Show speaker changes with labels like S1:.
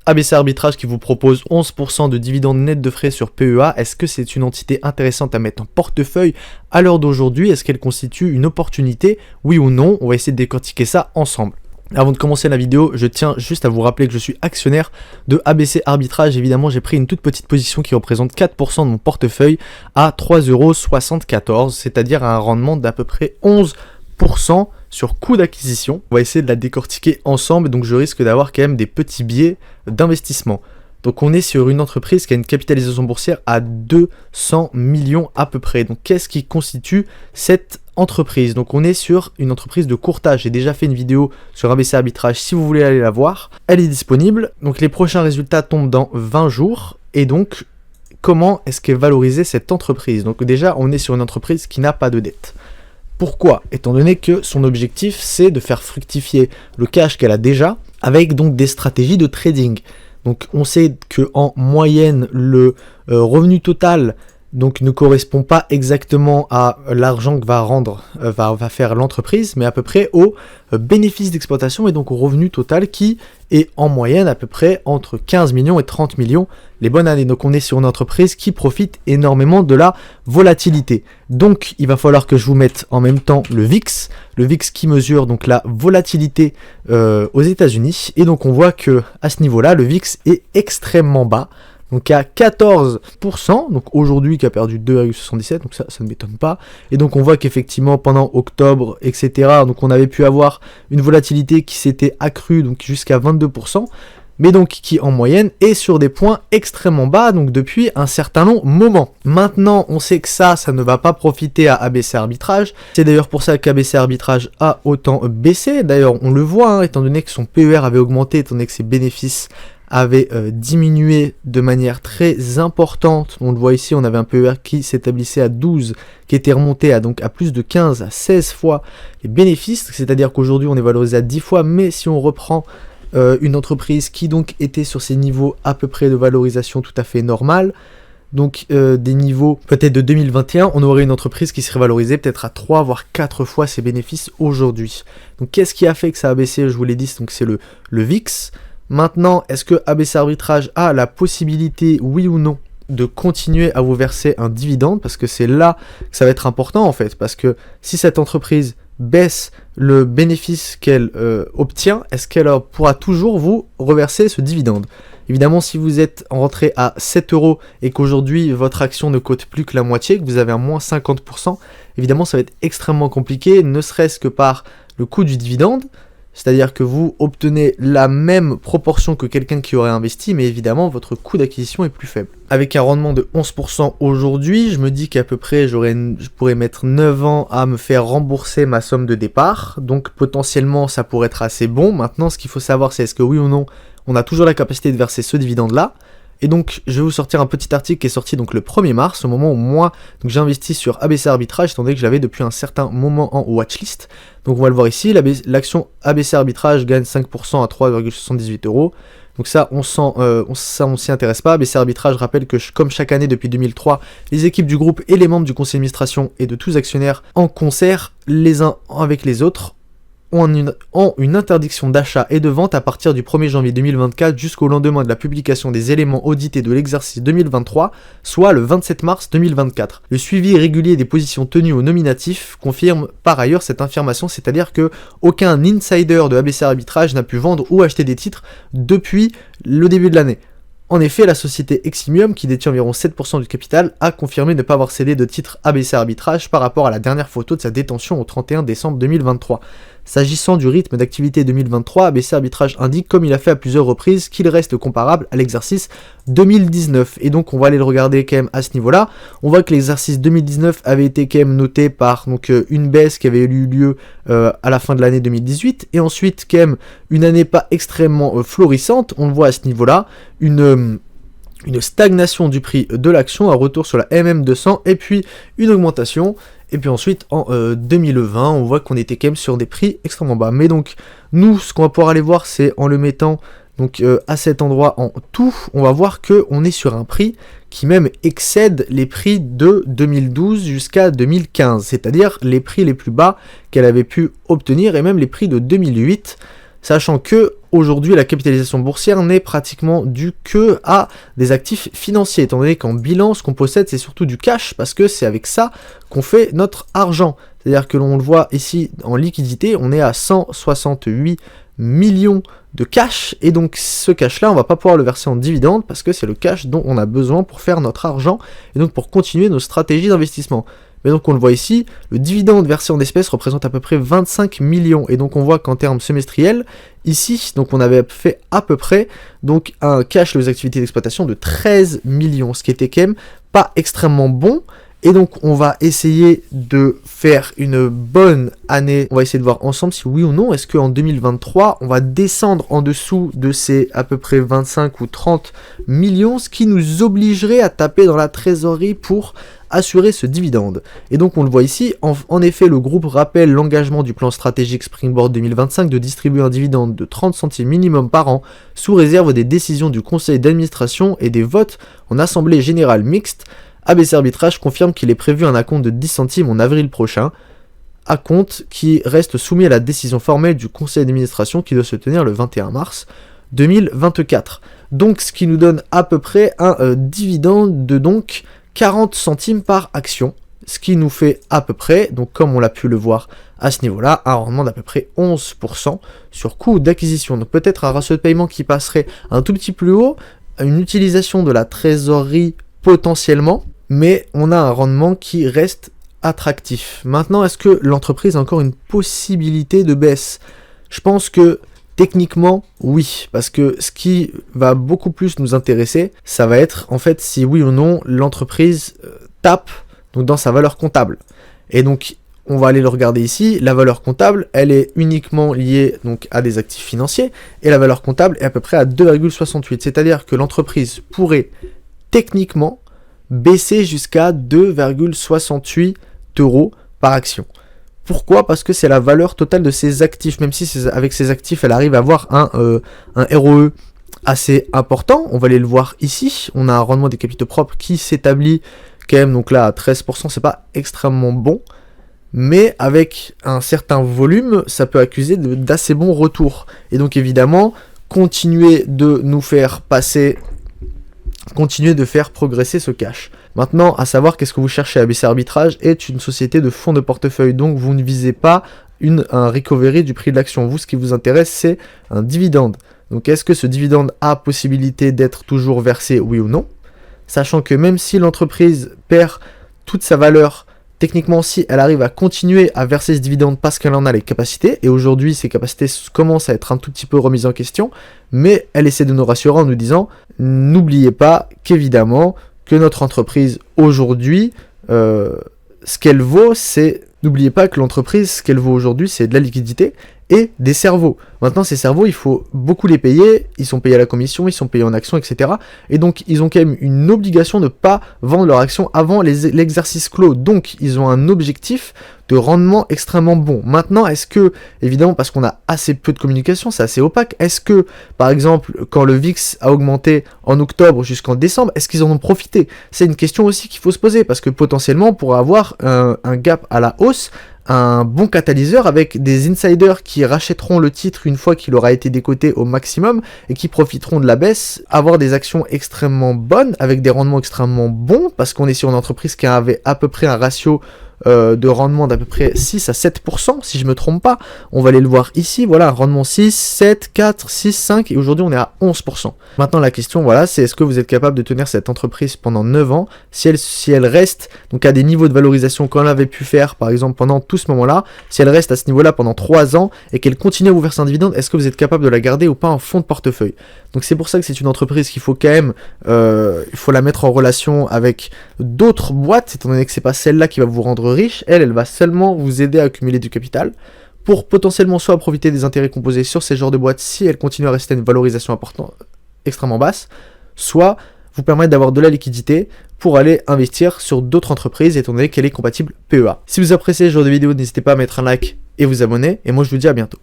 S1: ABC Arbitrage qui vous propose 11% de dividendes nets de frais sur PEA. Est-ce que c'est une entité intéressante à mettre en portefeuille à l'heure d'aujourd'hui? Est-ce qu'elle constitue une opportunité? Oui ou non? On va essayer de décortiquer ça ensemble. Avant de commencer la vidéo, je tiens juste à vous rappeler que je suis actionnaire de ABC Arbitrage. Évidemment, j'ai pris une toute petite position qui représente 4% de mon portefeuille à 3,74 €, c'est-à-dire à un rendement d'à peu près 11% sur coût d'acquisition. On va essayer de la décortiquer ensemble, donc je risque d'avoir quand même des petits biais d'investissement. Donc on est sur une entreprise qui a une capitalisation boursière à 200 millions à peu près. Donc qu'est-ce qui constitue cette entreprise? Donc on est sur une entreprise de courtage. J'ai déjà fait une vidéo sur ABC Arbitrage si vous voulez aller la voir. Elle est disponible. Donc les prochains résultats tombent dans 20 jours. Et donc comment est-ce qu'est valorisée cette entreprise? Donc déjà on est sur une entreprise qui n'a pas de dette. Pourquoi? Étant donné que son objectif c'est de faire fructifier le cash qu'elle a déjà avec donc des stratégies de trading. Donc on sait qu'en moyenne, le revenu total donc, ne correspond pas exactement à l'argent que va faire l'entreprise, mais à peu près au bénéfice d'exploitation et donc au revenu total qui est en moyenne à peu près entre 15 millions et 30 millions les bonnes années. Donc on est sur une entreprise qui profite énormément de la volatilité. Donc il va falloir que je vous mette en même temps le VIX qui mesure donc la volatilité aux États-Unis. Et donc on voit que à ce niveau-là, le VIX est extrêmement bas. Donc à 14%, donc aujourd'hui qui a perdu 2,77, donc ça ne m'étonne pas. Et donc on voit qu'effectivement pendant octobre, etc., donc on avait pu avoir une volatilité qui s'était accrue donc jusqu'à 22%, mais donc qui en moyenne est sur des points extrêmement bas, donc depuis un certain long moment. Maintenant, on sait que ça ne va pas profiter à ABC Arbitrage. C'est d'ailleurs pour ça qu'ABC Arbitrage a autant baissé. D'ailleurs, on le voit, étant donné que son PER avait augmenté, étant donné que ses bénéfices avait diminué de manière très importante. On le voit ici, on avait un PER qui s'établissait à 12, qui était remonté à plus de 15 à 16 fois les bénéfices, c'est-à-dire qu'aujourd'hui on est valorisé à 10 fois, mais si on reprend une entreprise qui donc était sur ces niveaux à peu près de valorisation tout à fait normal, donc des niveaux peut-être de 2021, on aurait une entreprise qui serait valorisée peut-être à 3 voire 4 fois ses bénéfices aujourd'hui. Donc qu'est-ce qui a fait que ça a baissé? Je vous l'ai dit, donc c'est le VIX. Maintenant, est-ce que ABC Arbitrage a la possibilité, oui ou non, de continuer à vous verser un dividende? Parce que c'est là que ça va être important en fait. Parce que si cette entreprise baisse le bénéfice qu'elle obtient, est-ce qu'elle pourra toujours vous reverser ce dividende? Évidemment, si vous êtes rentré à 7 € et qu'aujourd'hui votre action ne cote plus que la moitié, que vous avez un moins 50%, évidemment ça va être extrêmement compliqué, ne serait-ce que par le coût du dividende. C'est-à-dire que vous obtenez la même proportion que quelqu'un qui aurait investi, mais évidemment votre coût d'acquisition est plus faible. Avec un rendement de 11% aujourd'hui, je me dis qu'à peu près je pourrais mettre 9 ans à me faire rembourser ma somme de départ. Donc potentiellement ça pourrait être assez bon. Maintenant ce qu'il faut savoir c'est est-ce que oui ou non on a toujours la capacité de verser ce dividende-là. Et donc je vais vous sortir un petit article qui est sorti donc le 1er mars, au moment où moi j'ai investi sur ABC Arbitrage, étant donné que je l'avais depuis un certain moment en watchlist. Donc on va le voir ici, l'action ABC Arbitrage gagne 5% à 3,78 €. Donc ça on s'y intéresse pas. ABC Arbitrage rappelle que comme chaque année depuis 2003, les équipes du groupe et les membres du conseil d'administration et de tous actionnaires en concert les uns avec les autres ont une interdiction d'achat et de vente à partir du 1er janvier 2024 jusqu'au lendemain de la publication des éléments audités de l'exercice 2023, soit le 27 mars 2024. Le suivi régulier des positions tenues au nominatif confirme par ailleurs cette affirmation, c'est-à-dire que aucun insider de ABC Arbitrage n'a pu vendre ou acheter des titres depuis le début de l'année. En effet, la société Eximium, qui détient environ 7% du capital, a confirmé ne pas avoir cédé de titres ABC Arbitrage par rapport à la dernière photo de sa détention au 31 décembre 2023. S'agissant du rythme d'activité 2023, ABC Arbitrage indique, comme il a fait à plusieurs reprises, qu'il reste comparable à l'exercice 2019. Et donc on va aller le regarder quand même à ce niveau-là. On voit que l'exercice 2019 avait été quand même noté par une baisse qui avait eu lieu à la fin de l'année 2018. Et ensuite quand même une année pas extrêmement florissante. On le voit à ce niveau-là. Une stagnation du prix de l'action, un retour sur la MM200 et puis une augmentation. Et puis ensuite en 2020 on voit qu'on était quand même sur des prix extrêmement bas. Mais donc nous ce qu'on va pouvoir aller voir c'est en le mettant à cet endroit en tout, on va voir qu'on est sur un prix qui même excède les prix de 2012 jusqu'à 2015, c'est-à-dire les prix les plus bas qu'elle avait pu obtenir et même les prix de 2008. sachant que aujourd'hui la capitalisation boursière n'est pratiquement due que à des actifs financiers, étant donné qu'en bilan ce qu'on possède c'est surtout du cash, parce que c'est avec ça qu'on fait notre argent. C'est-à-dire que l'on le voit ici en liquidité, on est à 168 millions de cash, et donc ce cash là on va pas pouvoir le verser en dividende parce que c'est le cash dont on a besoin pour faire notre argent et donc pour continuer nos stratégies d'investissement. Mais donc on le voit ici, le dividende versé en espèces représente à peu près 25 millions, et donc on voit qu'en termes semestriels, ici, donc on avait fait à peu près donc un cash aux activités d'exploitation de 13 millions, ce qui était quand même pas extrêmement bon. Et donc on va essayer de faire une bonne année, on va essayer de voir ensemble si oui ou non, est-ce qu'en 2023 on va descendre en dessous de ces à peu près 25 ou 30 millions, ce qui nous obligerait à taper dans la trésorerie pour assurer ce dividende. Et donc on le voit ici, en effet le groupe rappelle l'engagement du plan stratégique Springboard 2025 de distribuer un dividende de 30 centimes minimum par an, sous réserve des décisions du conseil d'administration et des votes en assemblée générale mixte. ABC Arbitrage confirme qu'il est prévu un acompte de 10 centimes en avril prochain, acompte qui reste soumis à la décision formelle du conseil d'administration qui doit se tenir le 21 mars 2024. Donc ce qui nous donne à peu près un dividende de donc 40 centimes par action, ce qui nous fait à peu près, donc comme on l'a pu le voir à ce niveau-là, un rendement d'à peu près 11% sur coût d'acquisition. Donc peut-être un ratio de paiement qui passerait un tout petit plus haut, une utilisation de la trésorerie potentiellement, mais on a un rendement qui reste attractif. Maintenant, est-ce que l'entreprise a encore une possibilité de baisse? Je pense que techniquement, oui, parce que ce qui va beaucoup plus nous intéresser, ça va être en fait si oui ou non l'entreprise tape donc dans sa valeur comptable. Et donc on va aller le regarder ici, la valeur comptable, elle est uniquement liée donc à des actifs financiers, et la valeur comptable est à peu près à 2,68, c'est-à-dire que l'entreprise pourrait techniquement baisser jusqu'à 2,68 € par action. Pourquoi? Parce que c'est la valeur totale de ses actifs, même si avec ses actifs elle arrive à avoir un ROE assez important. On va aller le voir ici, on a un rendement des capitaux propres qui s'établit quand même donc là à 13%, c'est pas extrêmement bon, mais avec un certain volume ça peut accuser d'assez bons retours, et donc évidemment continuer de nous faire passer, continuer de faire progresser ce cash. Maintenant, à savoir qu'est-ce que vous cherchez. ABC Arbitrage est une société de fonds de portefeuille, donc vous ne visez pas un recovery du prix de l'action. Vous, ce qui vous intéresse, c'est un dividende. Donc est-ce que ce dividende a possibilité d'être toujours versé, oui ou non? Sachant que même si l'entreprise perd toute sa valeur, techniquement, si elle arrive à continuer à verser ce dividende parce qu'elle en a les capacités, et aujourd'hui ces capacités commencent à être un tout petit peu remises en question, mais elle essaie de nous rassurer en nous disant, n'oubliez pas qu'évidemment, que notre entreprise aujourd'hui, ce qu'elle vaut, c'est... N'oubliez pas que l'entreprise, ce qu'elle vaut aujourd'hui, c'est de la liquidité et des cerveaux. Maintenant, ces cerveaux, il faut beaucoup les payer, ils sont payés à la commission, ils sont payés en actions, etc. Et donc, ils ont quand même une obligation de ne pas vendre leurs actions avant l'exercice clos. Donc, ils ont un objectif de rendement extrêmement bon. Maintenant, est-ce que, évidemment, parce qu'on a assez peu de communication, c'est assez opaque, est-ce que, par exemple, quand le VIX a augmenté en octobre jusqu'en décembre, est-ce qu'ils en ont profité? C'est une question aussi qu'il faut se poser, parce que potentiellement, on pourrait avoir un gap à la hausse, un bon catalyseur avec des insiders qui rachèteront le titre une fois qu'il aura été décoté au maximum et qui profiteront de la baisse, avoir des actions extrêmement bonnes avec des rendements extrêmement bons, parce qu'on est sur une entreprise qui avait à peu près un ratio de rendement d'à peu près 6 à 7%, si je me trompe pas. On va aller le voir ici, voilà, rendement 6, 7, 4, 6, 5, et aujourd'hui on est à 11%. Maintenant la question, voilà, c'est est-ce que vous êtes capable de tenir cette entreprise pendant 9 ans, si elle reste donc à des niveaux de valorisation qu'on avait pu faire, par exemple, pendant tout ce moment-là, si elle reste à ce niveau-là pendant 3 ans, et qu'elle continue à vous verser un dividende, est-ce que vous êtes capable de la garder ou pas en fonds de portefeuille? Donc c'est pour ça que c'est une entreprise qu'il faut quand même, il faut la mettre en relation avec d'autres boîtes, étant donné que c'est pas celle-là qui va vous rendre riche, elle va seulement vous aider à accumuler du capital pour potentiellement soit profiter des intérêts composés sur ces genres de boîtes si elle continue à rester à une valorisation importante, extrêmement basse, soit vous permettre d'avoir de la liquidité pour aller investir sur d'autres entreprises étant donné qu'elle est compatible PEA. Si vous appréciez ce genre de vidéo, n'hésitez pas à mettre un like et vous abonner, et moi je vous dis à bientôt.